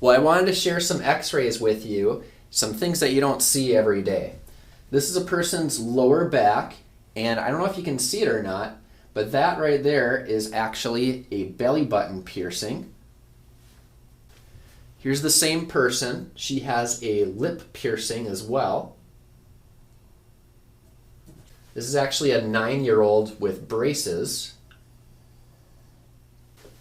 Well, I wanted to share some x-rays with you, some things that you don't see every day. This is a person's lower back, and I don't know if you can see it or not, but that right there is actually a belly button piercing. Here's the same person. She has a lip piercing as well. This is actually a 9-year-old with braces.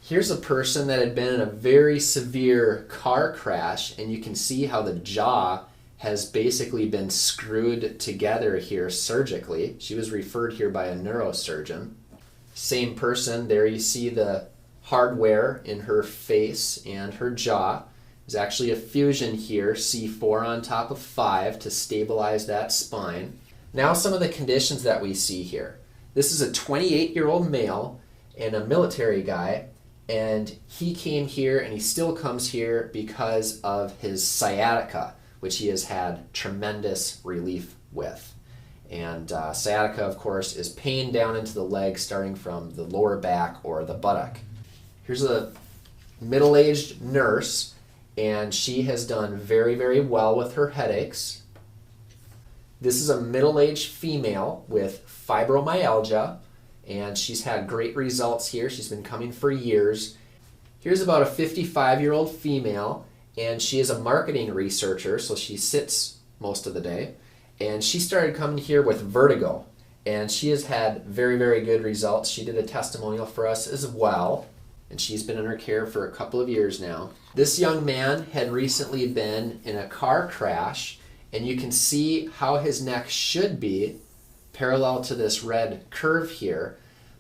Here's a person that had been in a very severe car crash, and you can see how the jaw has basically been screwed together here surgically. She was referred here by a neurosurgeon. Same person, there you see the hardware in her face and her jaw. There's actually a fusion here, C4 on top of 5 to stabilize that spine. Now some of the conditions that we see here. This is a 28-year-old male and a military guy, and he came here and he still comes here because of his sciatica, which he has had tremendous relief with. And sciatica, of course, is pain down into the leg starting from the lower back or the buttock. Here's a middle-aged nurse, and she has done very, very well with her headaches. This is a middle-aged female with fibromyalgia, and she's had great results here. She's been coming for years. Here's about a 55-year-old female, and she is a marketing researcher, so she sits most of the day. And she started coming here with vertigo, and she has had very, very good results. She did a testimonial for us as well, and she's been in her care for a couple of years now. This young man had recently been in a car crash, and you can see how his neck should be parallel to this red curve here,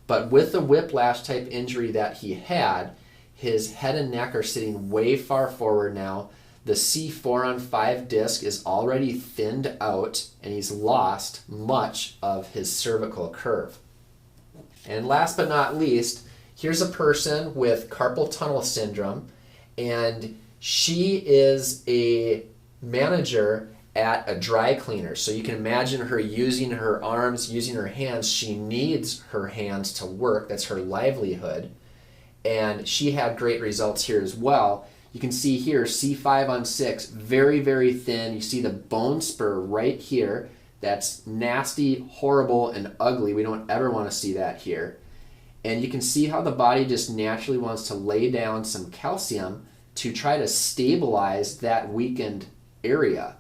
but with the whiplash type injury that he had, his head and neck are sitting way far forward now. The C4 on 5 disc is already thinned out, and he's lost much of his cervical curve. And last but not least, here's a person with carpal tunnel syndrome, and she is a manager at a dry cleaner. So you can imagine her using her arms, using her hands. She needs her hands to work. That's her livelihood. And she had great results here as well. You can see here C5 on 6, very, very thin. You see the bone spur right here. That's nasty, horrible, and ugly. We don't ever want to see that here. And you can see how the body just naturally wants to lay down some calcium to try to stabilize that weakened area.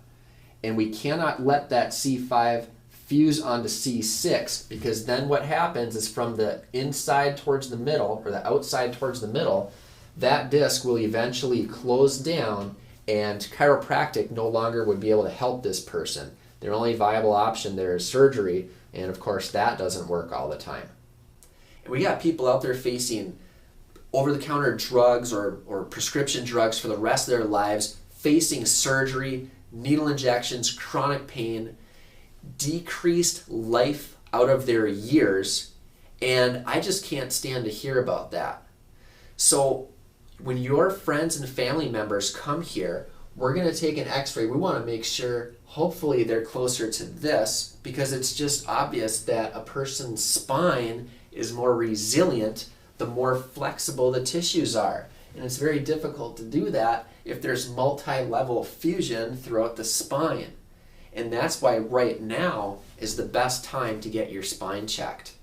And we cannot let that C5 fuse onto C6, because then what happens is from the inside towards the middle, or the outside towards the middle, that disc will eventually close down, and chiropractic no longer would be able to help this person. Their only viable option there is surgery, and of course that doesn't work all the time. And we got people out there facing over-the-counter drugs or prescription drugs for the rest of their lives, facing surgery, needle injections, chronic pain, decreased life out of their years, and I just can't stand to hear about that. So when your friends and family members come here, we're going to take an x-ray. We want to make sure hopefully they're closer to this, because it's just obvious that a person's spine is more resilient the more flexible the tissues are. And it's very difficult to do that if there's multi-level fusion throughout the spine. And that's why right now is the best time to get your spine checked.